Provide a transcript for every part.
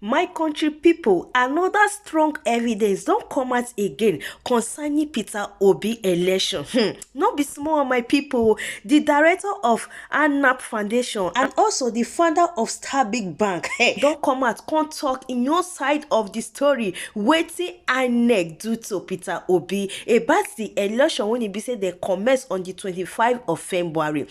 My country people, another strong evidence don't come out again concerning Peter Obi election. Not be small, my people. The director of INEC Foundation and also the founder of Big Bank don't come out, can't talk in your side of the story. Wetin INEC do to Peter Obi about the election when it be said they commence on the 25th of February.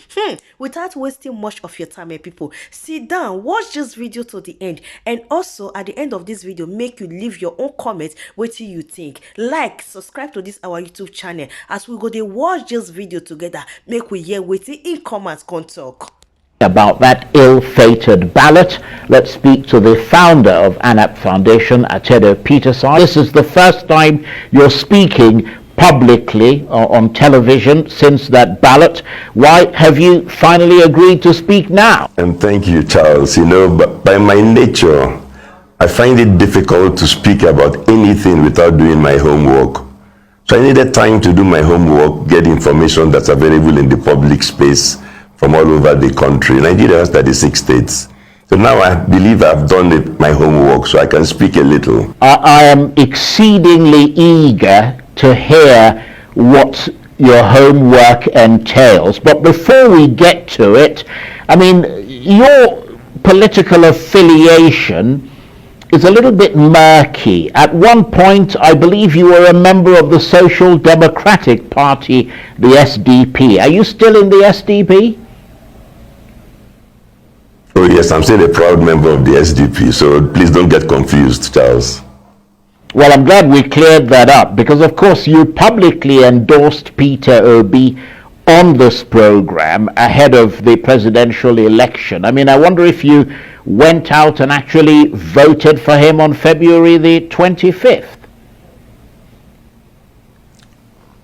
Without wasting much of your time, my people, sit down, watch this video to the end, and also at the end of this video, make you leave your own comment wetin you think. Like, subscribe to this our YouTube channel as we go dey watch this video together. Make we hear wetin in comments come talk about that ill-fated ballot. Let's speak to the founder of INEC Foundation, Atedo Peterson. This is the first time you're speaking publicly on television since that ballot. Why have you finally agreed to speak now? And thank you, Charles. You know, but by my nature, I find it difficult to speak about anything without doing my homework. So I needed time to do my homework, get information that's available in the public space from all over the country. Nigeria has 36 states. So now I believe I've done my homework, so I can speak a little. I am exceedingly eager to hear what your homework entails. But before we get to it, I mean, your political affiliation is a little bit murky. At one point, I believe you were a member of the Social Democratic Party, the SDP. Are you still in the SDP? Oh yes, I'm still a proud member of the SDP, so please don't get confused, Charles. Well, I'm glad we cleared that up, because of course you publicly endorsed Peter Obi on this program ahead of the presidential election. I mean, I wonder if you went out and actually voted for him on February the 25th.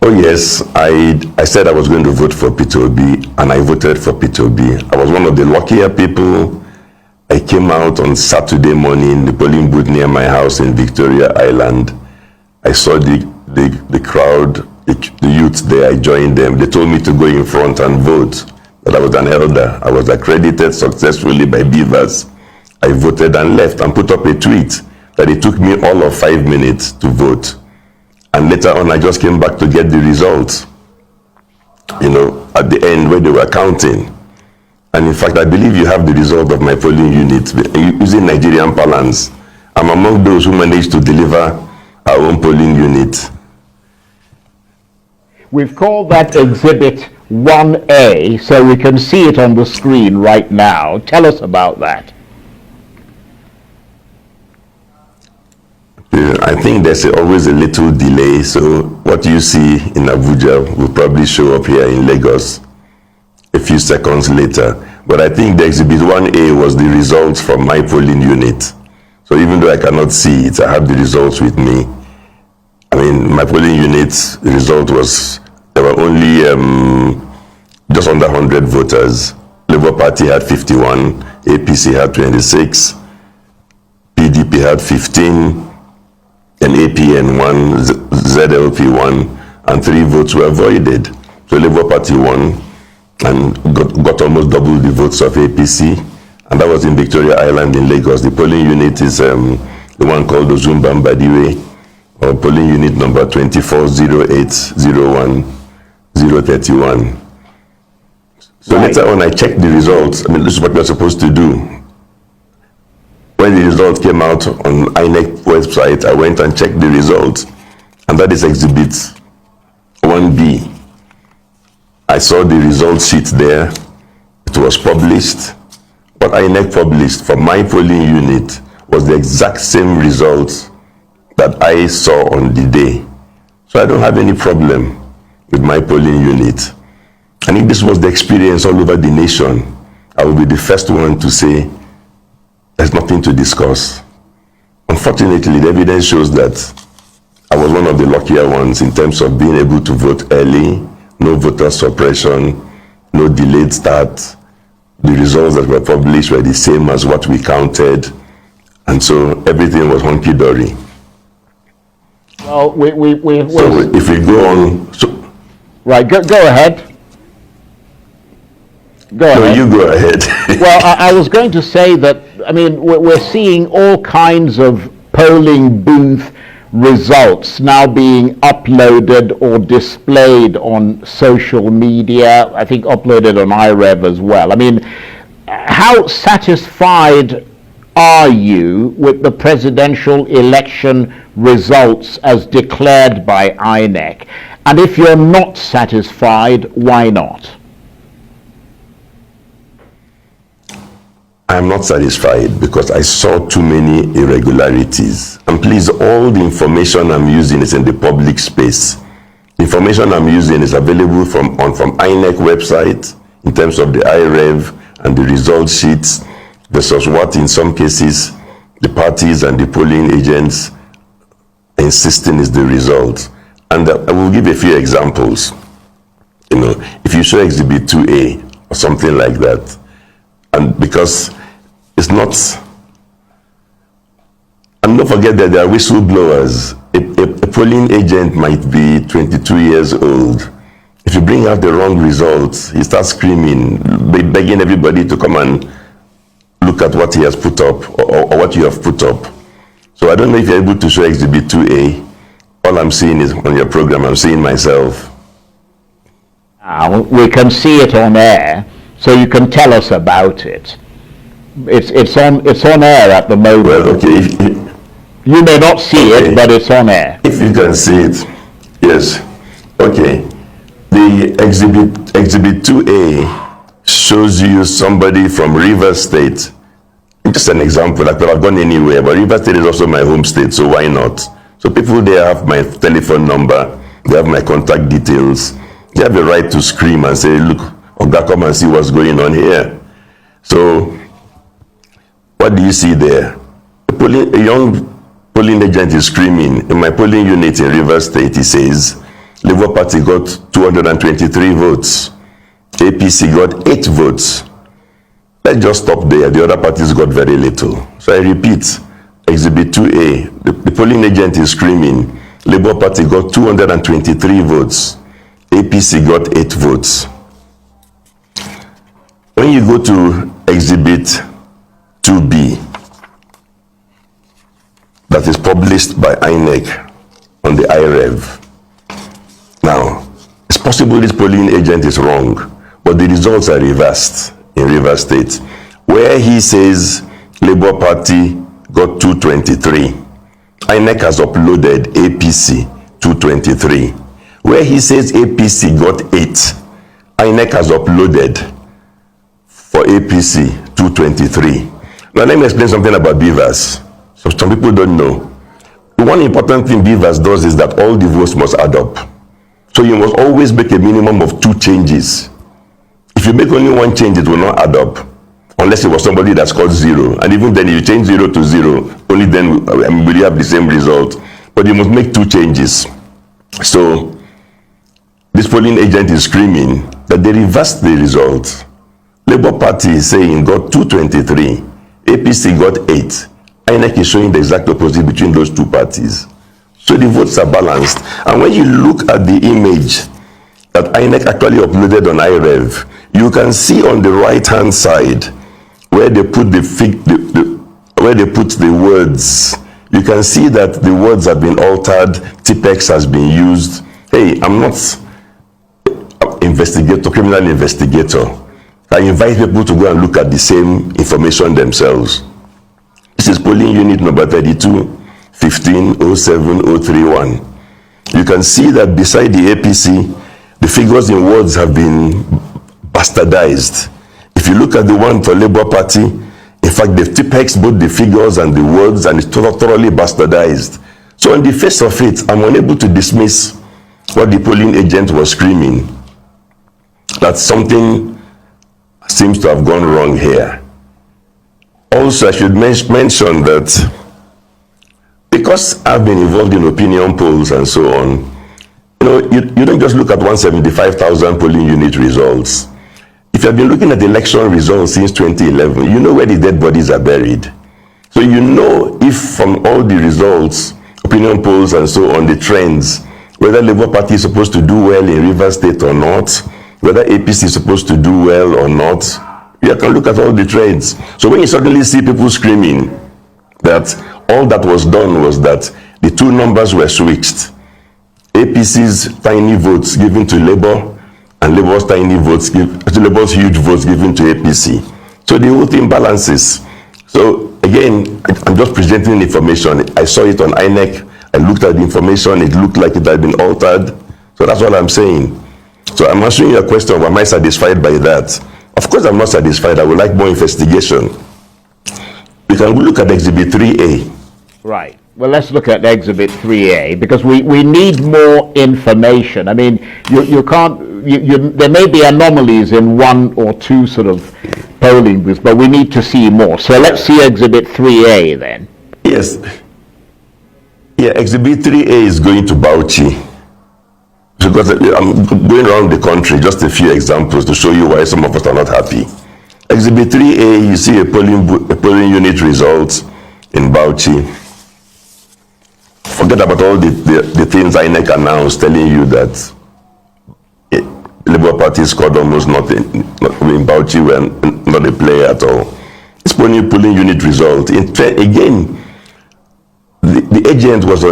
Oh yes, I said I was going to vote for Peter Obi, and I voted for Peter Obi. I was one of the luckier people. I came out on Saturday morning, the polling booth near my house in Victoria Island. I saw the crowd, the youth there. I joined them. They told me to go in front and vote, that I was an elder. I was accredited successfully by Beavers. I voted and left and put up a tweet that it took me all of 5 minutes to vote. And later on, I just came back to get the results, you know, at the end where they were counting. And in fact, I believe you have the result of my polling unit using Nigerian parlance. I'm among those who managed to deliver our own polling unit. We've called that Exhibit 1A, so we can see it on the screen right now. Tell us about that. I think there's always a little delay, so what you see in Abuja will probably show up here in Lagos a few seconds later. But I think the Exhibit 1A was the results from my polling unit. So even though I cannot see it, I have the results with me. I mean, my polling unit's result was, there were only just under 100 voters. Labour Party had 51, APC had 26, PDP had 15, and APN 1, ZLP 1, and 3 votes were voided. So Labour Party won and got almost double the votes of APC, and that was in Victoria Island in Lagos. The polling unit is the one called Ozumba Mbadiwe, or polling unit number 240801031. So right. Later on, I checked the results. I mean, this is what we're supposed to do. When the result came out on INEC website, I went and checked the results, and that is Exhibit 1B. I saw the result sheet there. It was published. What INEC published for my polling unit was the exact same results that I saw on the day. So I don't have any problem with my polling unit. And if this was the experience all over the nation, I will be the first one to say there's nothing to discuss. Unfortunately, the evidence shows that I was one of the luckier ones in terms of being able to vote early, no voter suppression, no delayed start. The results that were published were the same as what we counted, and so everything was hunky-dory. Well, so if we go on... Right, go ahead. Go ahead. No, you go ahead. Well, I was going to say that I mean, we're seeing all kinds of polling booth results now being uploaded or displayed on social media, I think uploaded on IReV as well. I mean, how satisfied are you with the presidential election results as declared by INEC? And if you're not satisfied, why not? I'm not satisfied because I saw too many irregularities. And please, all the information I'm using is in the public space. The information I'm using is available from INEC website in terms of the IReV and the result sheets versus what in some cases the parties and the polling agents insisting is the result. And I will give a few examples. You know, if you show Exhibit 2A or something like that, and because it's not, and don't forget that there are whistleblowers. A polling agent might be 22 years old. If you bring out the wrong results, he starts screaming, begging everybody to come and look at what he has put up or what you have put up. So I don't know if you're able to show Exhibit 2A. All I'm seeing is on your program, I'm seeing myself. We can see it on air, so you can tell us about it. It's on air at the moment. Well, okay. You may not see it, but it's on air. If you can see it, yes. Okay. The exhibit 2A shows you somebody from Rivers State. Just an example, I could have gone anywhere, but Rivers State is also my home state, so why not? So people there have my telephone number, they have my contact details, they have the right to scream and say, look, Oga, come and see what's going on here. So, what do you see there? A young polling agent is screaming. In my polling unit in Rivers State, he says, Labour Party got 223 votes. APC got 8 votes. Let's just stop there. The other parties got very little. So I repeat, Exhibit 2A, the polling agent is screaming. Labour Party got 223 votes. APC got 8 votes. When you go to Exhibit 2B, that is published by INEC on the IReV. Now, it's possible this polling agent is wrong, but the results are reversed in Rivers State, where he says Labour Party got 223. INEC has uploaded APC 223. Where he says APC got 8, INEC has uploaded for APC 223. Now let me explain something about Beavers. Some people don't know. The one important thing Beavers does is that all the votes must add up. So you must always make a minimum of 2 changes. If you make only 1 change, it will not add up. Unless it was somebody that scored 0. And even then, if you change 0 to 0, only then will you have the same result. But you must make 2 changes. So this polling agent is screaming that they reversed the results. Labour Party is saying got 223. APC got 8. INEC is showing the exact opposite between those 2 parties. So the votes are balanced. And when you look at the image that INEC actually uploaded on IReV, you can see on the right-hand side where they put where they put the words. You can see that the words have been altered. Tipex has been used. Hey, I'm not investigator, criminal investigator. I invite people to go and look at the same information themselves. This is polling unit number 32, 15, 07, 031. You can see that beside the APC, the figures in words have been bastardized. If you look at the one for Labour Party, in fact, they've tipexed both the figures and the words, and it's thoroughly bastardized. So on the face of it, I'm unable to dismiss what the polling agent was screaming, that something seems to have gone wrong here. Also, I should mention that because I've been involved in opinion polls and so on, you don't just look at 175,000 polling unit results. If you have been looking at election results since 2011, you know where the dead bodies are buried. So you know if from all the results, opinion polls and so on, the trends, whether Labour Party is supposed to do well in Rivers State or not, whether APC is supposed to do well or not, You can look at all the trends. So when you suddenly see people screaming that all that was done was that the two numbers were switched, APC's tiny votes given to Labour and Labour's Labour's huge votes given to APC. So the whole thing balances. So again, I'm just presenting information. I saw it on INEC. I looked at the information. It looked like it had been altered. So that's what I'm saying. So I'm answering your question. Am I satisfied by that? Of course, I'm not satisfied. I would like more investigation. We can look at Exhibit 3A. Right. Well, let's look at Exhibit 3A, because we need more information. I mean, you can't, there may be anomalies in one or two sort of polling booths, but we need to see more. So let's see Exhibit 3A then. Yes. Yeah, Exhibit 3A is going to Bauchi. Because I'm going around the country, just a few examples to show you why some of us are not happy. Exhibit 3A, you see a polling unit results in Bauchi. Forget about all the things INEC announced telling you that Labour Party scored almost nothing. In Bauchi, we're not a player at all. It's polling unit result. Again, the agent was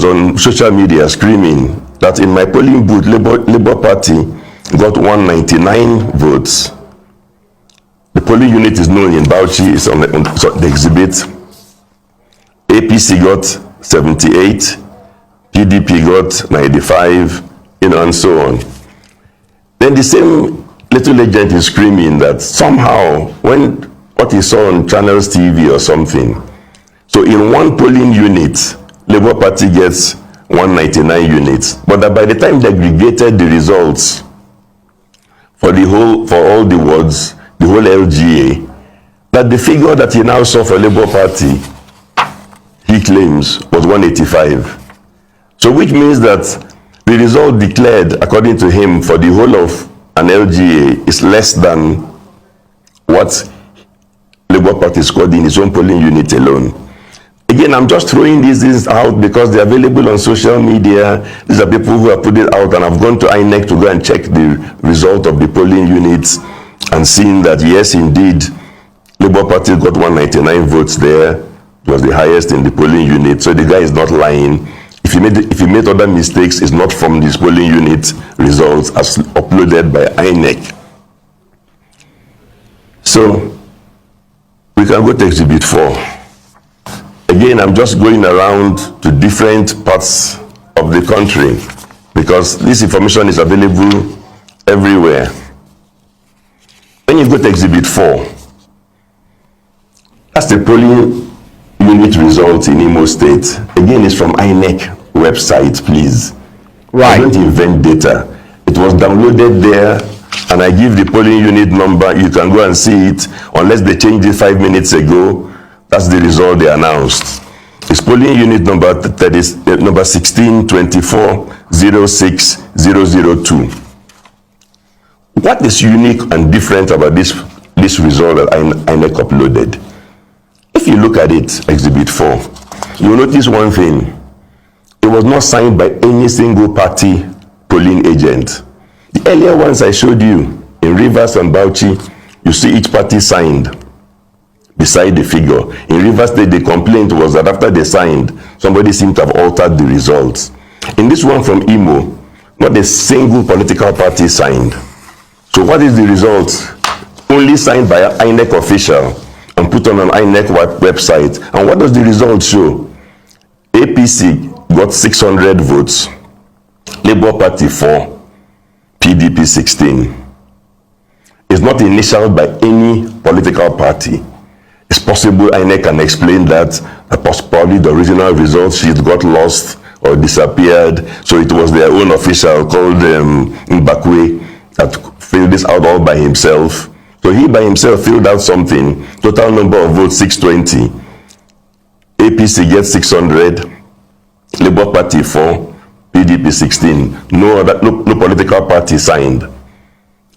on social media screaming that in my polling booth, Labour Party got 199 votes. The polling unit is known in Bauchi, it's on the exhibit. APC got 78, PDP got 95, and so on. Then the same little agent is screaming that somehow, when what he saw on Channels TV or something, so in one polling unit, Labour Party gets 199 units, but that by the time they aggregated the results for all the wards, the whole LGA, that the figure that he now saw for Labour Party, he claims, was 185. So which means that the result declared, according to him, for the whole of an LGA is less than what Labour Party scored in his own polling unit alone. Again, I'm just throwing these things out because they're available on social media. These are people who have put it out, and I've gone to INEC to go and check the result of the polling units and seen that, yes, indeed, Labour Party got 199 votes there. It was the highest in the polling unit. So the guy is not lying. If he made other mistakes, it's not from this polling unit results as uploaded by INEC. So we can go to Exhibit 4. Again, I'm just going around to different parts of the country because this information is available everywhere. When you go to Exhibit 4, that's the polling unit results in Imo State. Again, it's from INEC website, please. Right. I don't invent data. It was downloaded there, and I give the polling unit number. You can go and see it, unless they changed it 5 minutes ago. That's the result they announced. It's polling unit number 1624060002. What is unique and different about this result that INEC uploaded? If you look at it, Exhibit 4, you'll notice one thing. It was not signed by any single party polling agent. The earlier ones I showed you, in Rivers and Bauchi, you see each party signed beside the figure. In Rivers State, the complaint was that after they signed, somebody seemed to have altered the results. In this one from Imo, not a single political party signed. So what is the result? Only signed by an INEC official and put on an INEC website. And what does the result show? APC got 600 votes, Labour Party 4, PDP 16. It's not initialed by any political party. It's possible INEC can explain that probably the original result sheet got lost or disappeared, so it was their own official called Mbakwe that filled this out all by himself. So he by himself filled out something, total number of votes 620. APC gets 600, Labour Party 4, PDP 16. No political party signed.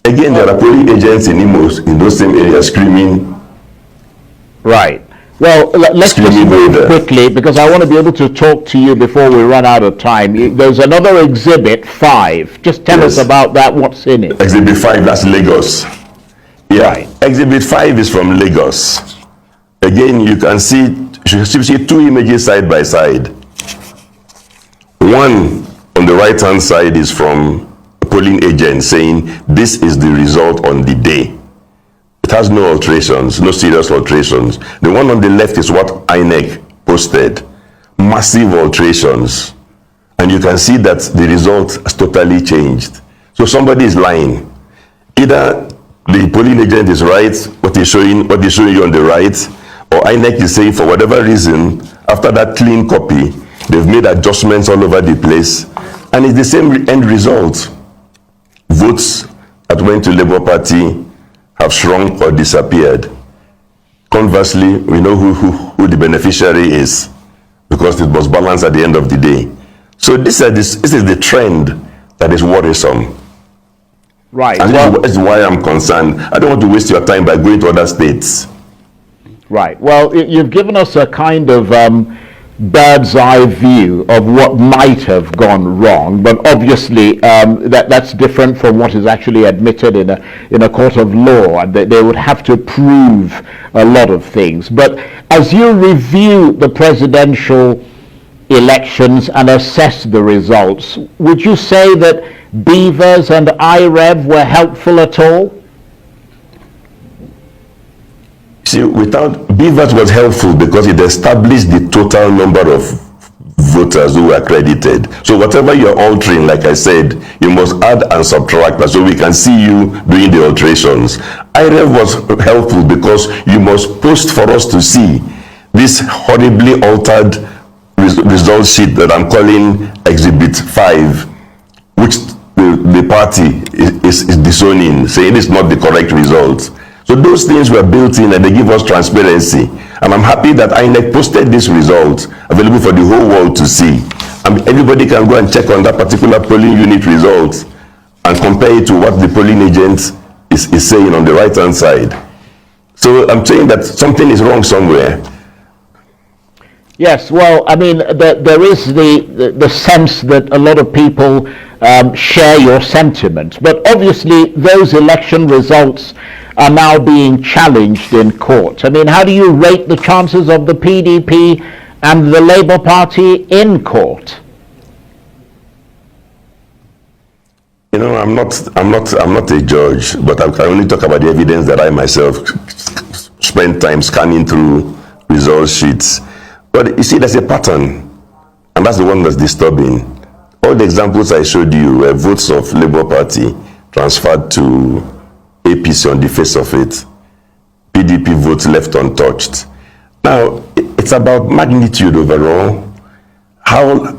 Again, there are polling agents in Imo, in those same areas, screaming. Right. Well, let's just move quickly because I want to be able to talk to you before we run out of time. There's another Exhibit 5. Just tell us about that, what's in it. Exhibit 5, that's Lagos. Yeah, Right. Exhibit 5 is from Lagos. Again, you should see two images side by side. One on the right hand side is from a polling agent saying this is the result on the day. It has no alterations, no serious alterations. The one on the left is what INEC posted. Massive alterations. And you can see that the result has totally changed. So somebody is lying. Either the polling agent is right, what he's showing you on the right, or INEC is saying for whatever reason, after that clean copy, they've made adjustments all over the place, and it's the same end result. Votes that went to Labour Party have shrunk or disappeared. Conversely, we know who the beneficiary is, because it was balanced at the end of the day. So this is the trend that is worrisome. Right. And Well, this is why I'm concerned. I don't want to waste your time by going to other states. right. Well, you've given us a kind of bird's eye view of what might have gone wrong, but obviously that's different from what is actually admitted in a court of law, and they would have to prove a lot of things. But as you review the presidential elections and assess the results, would you say that Beavers and IReV were helpful at all? See, Beavers was helpful because it established the total number of voters who were accredited. So whatever you're altering, like I said, you must add and subtract that so we can see you doing the alterations. IReV was helpful because you must post for us to see this horribly altered result sheet that I'm calling Exhibit 5, which the party is disowning, saying it's not the correct result. So those things were built in and they give us transparency. And I'm happy that INEC posted this result available for the whole world to see. And everybody can go and check on that particular polling unit result and compare it to what the polling agent is saying on the right hand side. So I'm saying that something is wrong somewhere. Yes, well, I mean, there is the sense that a lot of people share your sentiment, but obviously those election results are now being challenged in court. I mean, how do you rate the chances of the PDP and the Labour Party in court? You know, I'm not a judge, but I can only talk about the evidence that I myself spent time scanning through result sheets. But you see, there's a pattern, and that's the one that's disturbing. All the examples I showed you were votes of Labour Party transferred to APC on the face of it. PDP votes left untouched. Now, it's about magnitude overall. How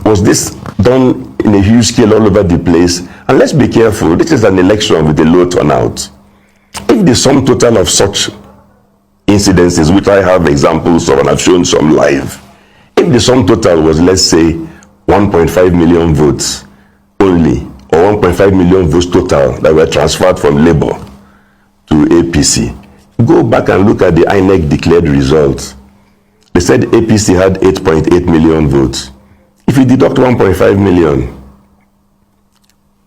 was this done in a huge scale all over the place? And let's be careful, this is an election with a low turnout. If the sum total of such incidences, which I have examples of and I've shown some live, if the sum total was, let's say, 1.5 million votes only, or 1.5 million votes total that were transferred from Labour to APC, go back and look at the INEC declared results. They said APC had 8.8 million votes. If you deduct 1.5 million,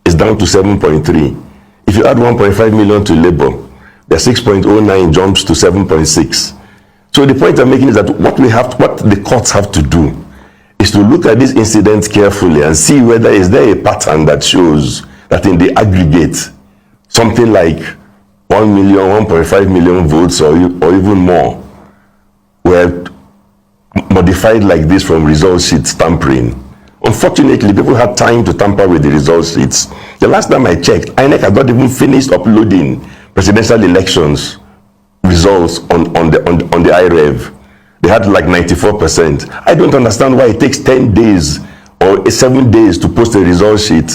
it's down to 7.3. If you add 1.5 million to Labour, the 6.09 jumps to 7.6. So the point I'm making is that what the courts have to do is to look at these incidents carefully and see whether is there a pattern that shows that in the aggregate, something like 1 million, 1.5 million votes or even more were modified like this from result sheet tampering. Unfortunately, people had time to tamper with the result sheets. The last time I checked, INEC had not even finished uploading presidential elections results on the IReV. They had like 94%. I don't understand why it takes 10 days or 7 days to post a result sheet.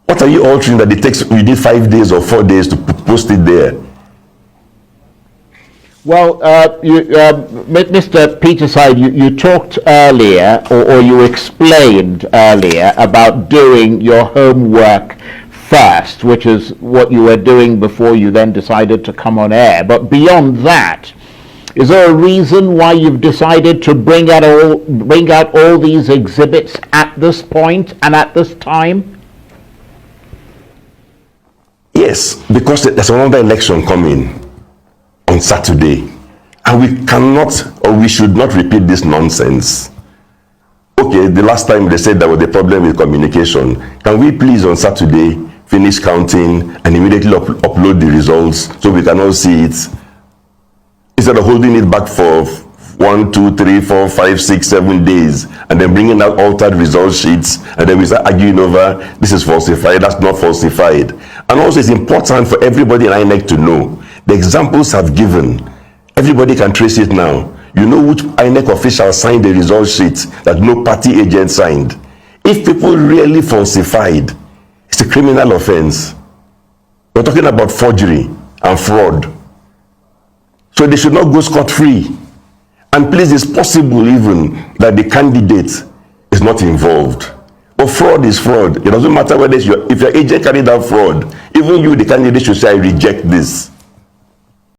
What are you altering that it takes we did 5 days or 4 days to post it there? Well, Mr. Peterside, you talked earlier, or you explained earlier about doing your homework first, which is what you were doing before you then decided to come on air. But beyond that, is there a reason why you've decided to bring out all these exhibits at this point and at this time? Yes, because there's another election coming on Saturday, and we cannot or we should not repeat this nonsense. Okay, the last time they said there was a problem with communication. Can we please on Saturday finish counting and immediately upload the results so we can all see it, instead of holding it back for 1, 2, 3, 4, 5, 6, 7 days and then bringing out altered result sheets, and then we start arguing over this is falsified, that's not falsified. And also it's important for everybody in INEC to know the examples I've given. Everybody can trace it now. You know which INEC official signed the result sheet that no party agent signed. If people really falsified, it's a criminal offense. We're talking about forgery and fraud. So they should not go scot-free. And please, it's possible even that the candidate is not involved. But fraud is fraud. It doesn't matter whether if your agent carried out fraud, even you, the candidate, should say, I reject this.